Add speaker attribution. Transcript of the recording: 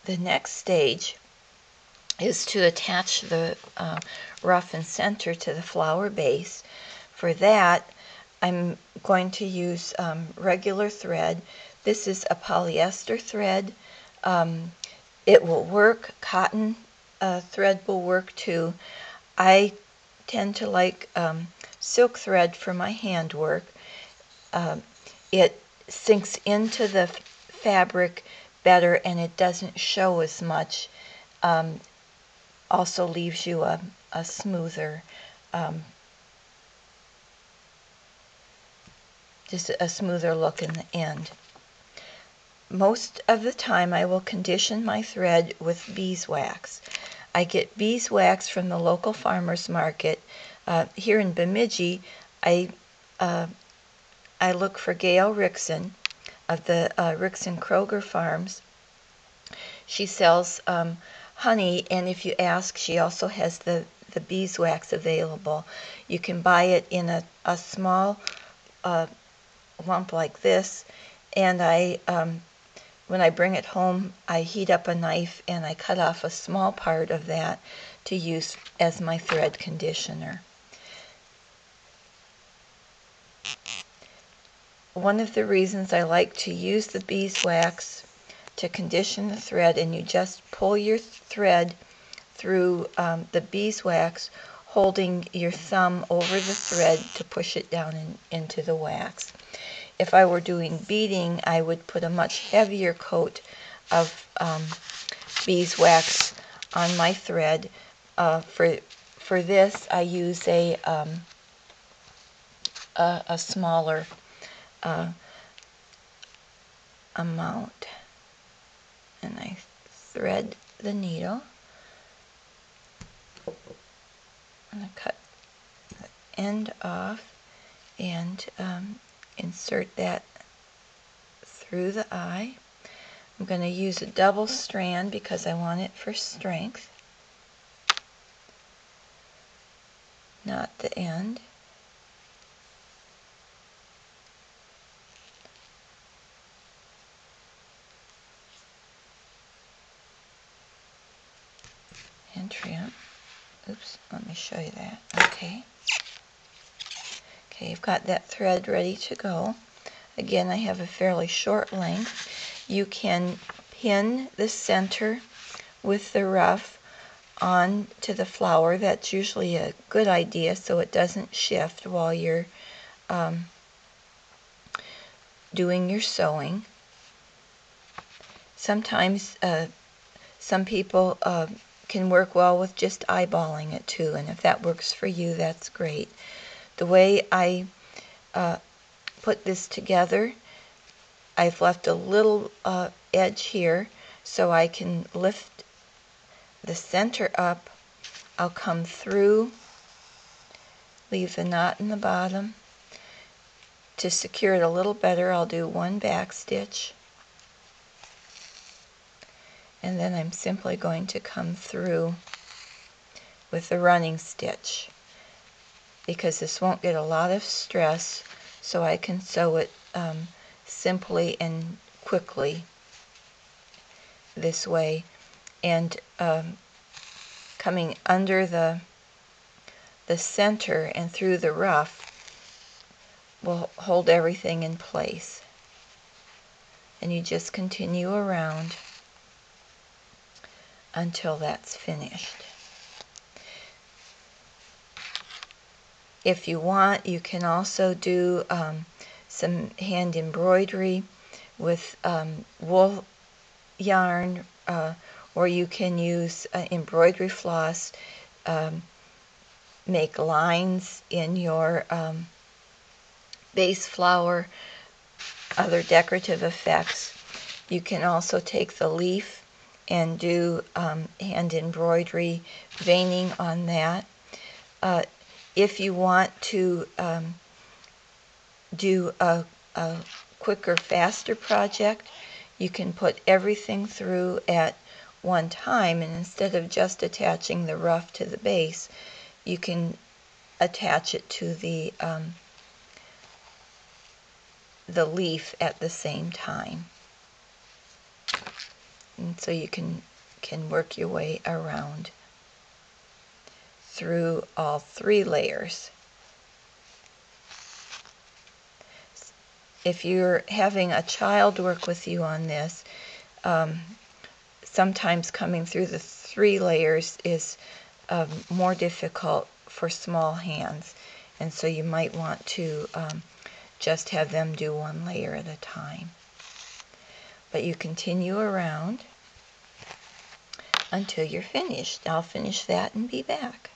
Speaker 1: The next stage is to attach the ruff and center to the flower base. For that, I'm going to use regular thread. This is a polyester thread. It will work. Cotton thread will work too. I tend to like silk thread for my handwork. It sinks into the fabric better and it doesn't show as much. Also leaves you a smoother, just a smoother look in the end. Most of the time I will condition my thread with beeswax. I get beeswax from the local farmer's market. Here in Bemidji, I look for Gail Rickson of the Rickson Kroger Farms. She sells honey, and if you ask, she also has the beeswax available. You can buy it in a small lump like this, and when I bring it home, I heat up a knife and I cut off a small part of that to use as my thread conditioner. One of the reasons I like to use the beeswax to condition the thread, and you just pull your thread through the beeswax, holding your thumb over the thread to push it down into the wax. If I were doing beading, I would put a much heavier coat of beeswax on my thread. For this, I use a smaller amount, and I thread the needle. I'm going to cut the end off and insert that through the eye. I'm going to use a double strand because I want it for strength, not the end. And trim. Oops, let me show you that. Okay, I've got that thread ready to go. Again, I have a fairly short length. You can pin the center with the ruff on to the flower. That's usually a good idea so it doesn't shift while you're doing your sewing. Sometimes some people can work well with just eyeballing it too, and if that works for you, that's great. The way I put this together, I've left a little edge here so I can lift the center up. I'll come through, leave the knot in the bottom. To secure it a little better, I'll do one back stitch, and then I'm simply going to come through with the running stitch, because this won't get a lot of stress, so I can sew it simply and quickly this way. And coming under the center and through the ruff will hold everything in place. And you just continue around until that's finished. If you want, you can also do some hand embroidery with wool yarn, or you can use embroidery floss, make lines in your base flower, other decorative effects. You can also take the leaf and do hand embroidery veining on that. If you want to do a quicker, faster project, you can put everything through at one time, and instead of just attaching the ruff to the base, you can attach it to the leaf at the same time. And so you can work your way around through all 3 layers. If you're having a child work with you on this, sometimes coming through the 3 layers is more difficult for small hands, and so you might want to just have them do 1 layer at a time. But you continue around until you're finished. I'll finish that and be back.